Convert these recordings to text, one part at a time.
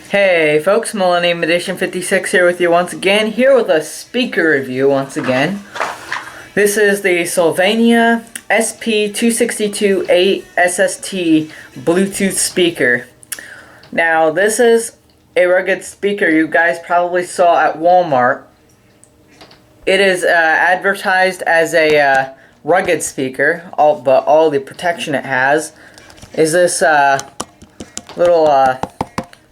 Hey folks, Millennium Edition 56 here with you once again, here with a speaker review once again. This is the Sylvania SP262-ASST Bluetooth speaker. Now this is a rugged speaker you guys probably saw at Walmart. It is advertised as a rugged speaker, but all the protection it has is this little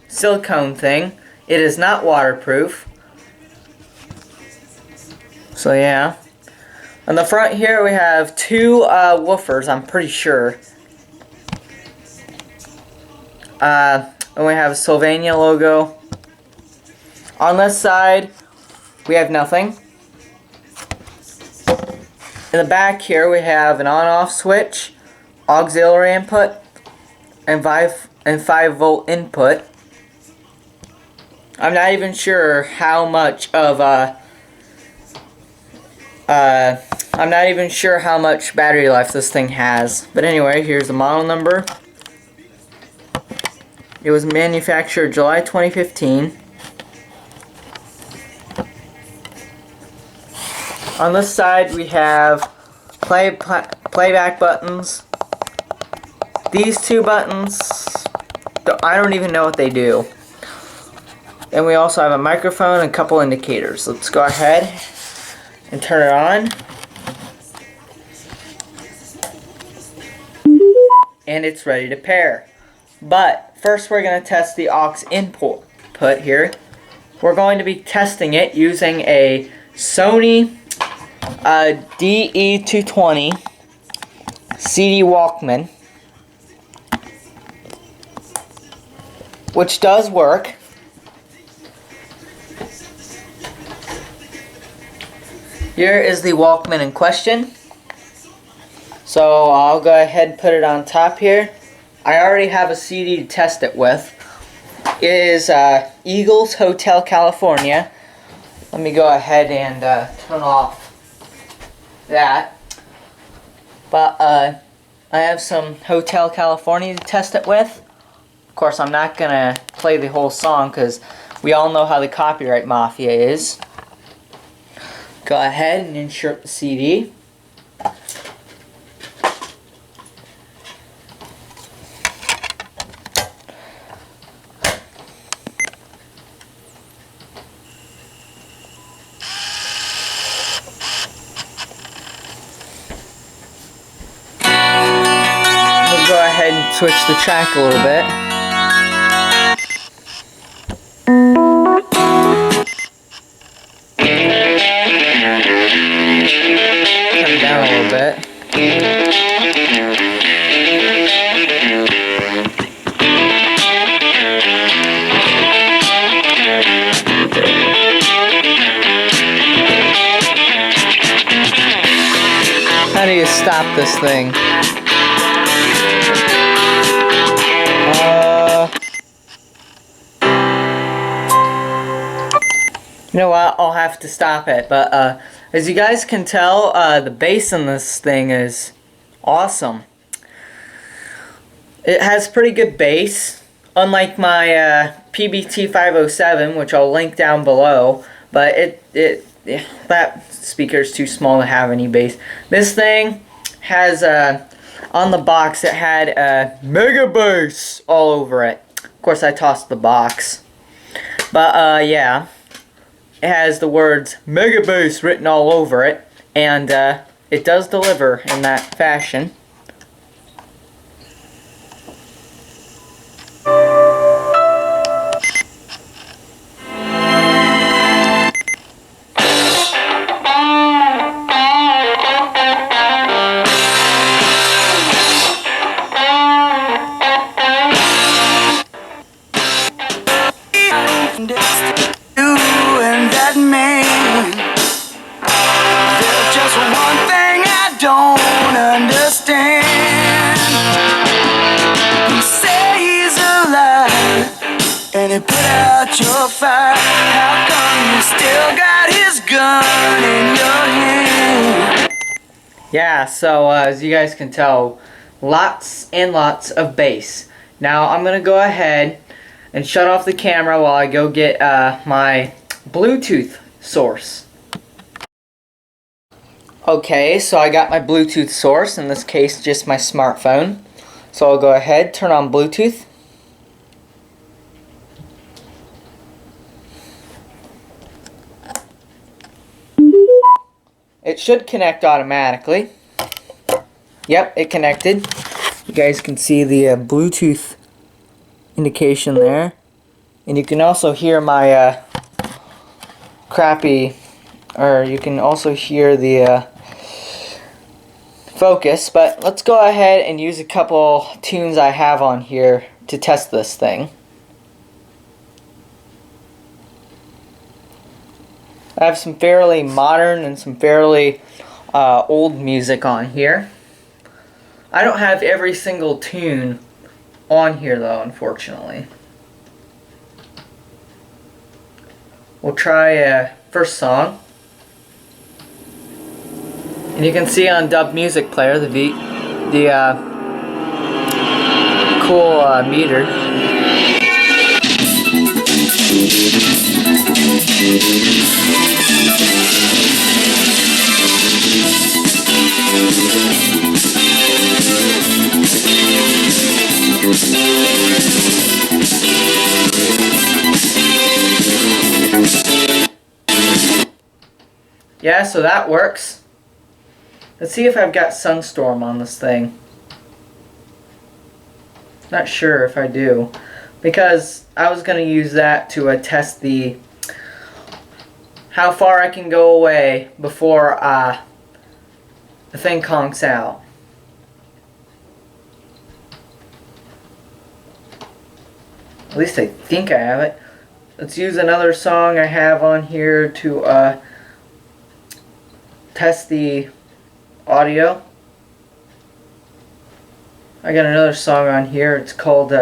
silicone thing. It is not waterproof. So yeah. On the front here we have two woofers, I'm pretty sure. And we have a Sylvania logo. On this side we have nothing. In the back here we have an on-off switch, auxiliary input, and 5-volt input. I'm not even sure how much of I'm not even sure how much battery life this thing has. But anyway, here's the model number. It was manufactured July 2015. On this side we have playback buttons. These two buttons, I don't even know what they do. And we also have a microphone and a couple indicators. Let's go ahead and turn it on. And it's ready to pair. But first we're going to test the aux input here. We're going to be testing it using a Sony DE220 CD Walkman, which does work. Here is the Walkman in question. So I'll go ahead and put it on top here. I already have a CD to test it with. It is Eagles Hotel California. Let me go ahead and turn off that. But I have some Hotel California to test it with. Of course, I'm not going to play the whole song because we all know how the copyright mafia is. Go ahead and insert the CD. We'll go ahead and switch the track a little bit. Down a little bit. How do you stop this thing? You know what? I'll have to stop it. But as you guys can tell, the bass in this thing is awesome. It has pretty good bass, unlike my PBT507, which I'll link down below. But that speaker's too small to have any bass. This thing has on the box it had mega bass all over it. Of course, I tossed the box. But yeah. It has the words Mega Bass written all over it, and it does deliver in that fashion. There's just one thing I don't understand. You say he's alive and he put out your fire. How come you still got his gun in your hand? Yeah, so as you guys can tell, lots and lots of bass. Now I'm going to go ahead and shut off the camera while I go get my Bluetooth source. Okay, so I got my Bluetooth source, in this case just my smartphone. So I'll go ahead, turn on Bluetooth. It should connect automatically. Yep, it connected. You guys can see the Bluetooth indication there. And you can also hear my you can also hear the focus. But let's go ahead and use a couple tunes I have on here to test this thing. I have some fairly modern and some fairly old music on here. I don't have every single tune on here though, unfortunately. We'll try first song. And you can see on Dub Music Player the cool meter. Yeah, so that works. Let's see if I've got Sunstorm on this thing. Not sure if I do, because I was going to use that to test the how far I can go away before the thing conks out. At least I think I have it. Let's use another song I have on here to test the audio. I got another song on here. It's called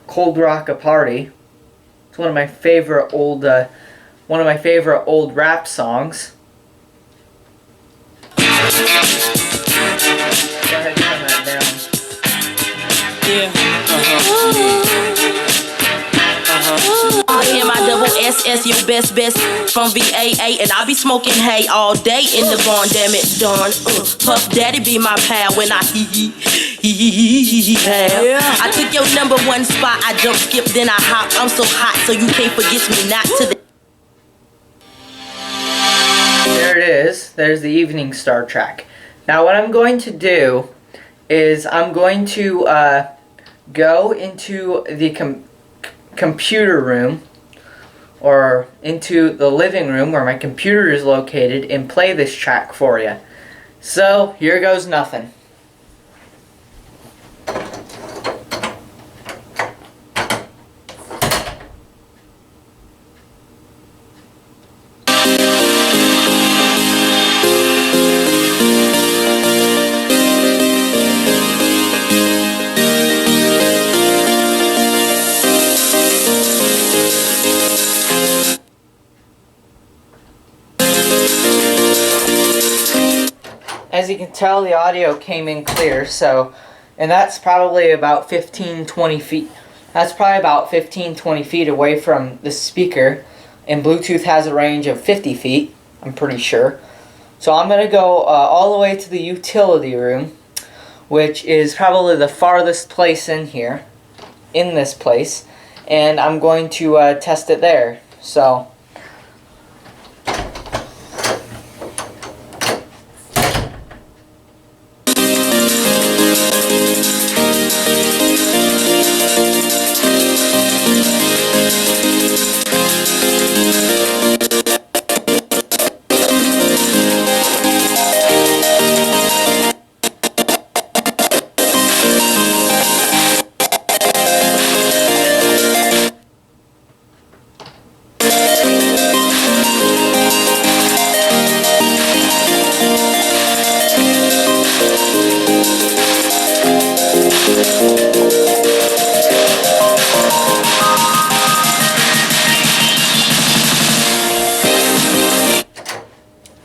"Cold Rock a Party." It's one of my favorite old rap songs. Go ahead and turn that down. M-I-double-S-S, your best from VAA, and I be smoking hay all day in the barn, damn it, darn. Puff Daddy be my pal when I pal. I took your #1 spot, I jump, skip, then I hop. I'm so hot, so you can't forget me not to the. There it is. There's the Evening Star track. Now what I'm going to do is I'm going to go into the computer room, or into the living room where my computer is located, and play this track for you. So here goes nothing. As you can tell, the audio came in clear, and that's probably about 15-20 feet. That's probably about 15-20 feet away from the speaker, and Bluetooth has a range of 50 feet, I'm pretty sure. So I'm going to go all the way to the utility room, which is probably the farthest place in here, in this place, and I'm going to test it there. So.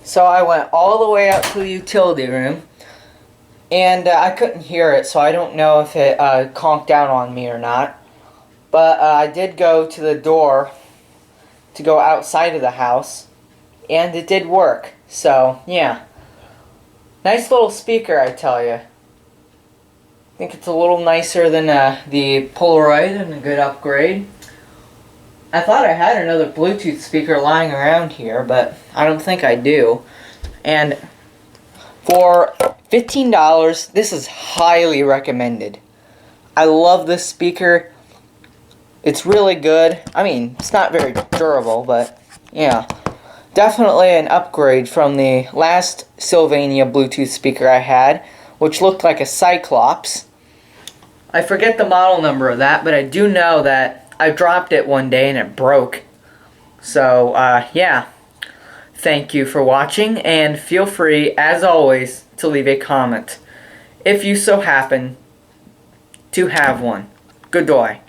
So I went all the way up to the utility room, and I couldn't hear it, so I don't know if it conked out on me or not. But I did go to the door to go outside of the house, and it did work. So, yeah. Nice little speaker, I tell you. I think it's a little nicer than the Polaroid, and a good upgrade. I thought I had another Bluetooth speaker lying around here, but I don't think I do. And for $15, this is highly recommended. I love this speaker. It's really good. I mean, it's not very durable, but yeah. Definitely an upgrade from the last Sylvania Bluetooth speaker I had, which looked like a Cyclops. I forget the model number of that, but I do know that I dropped it one day and it broke. So, yeah. Thank you for watching, and feel free, as always, to leave a comment if you so happen to have one. Goodbye.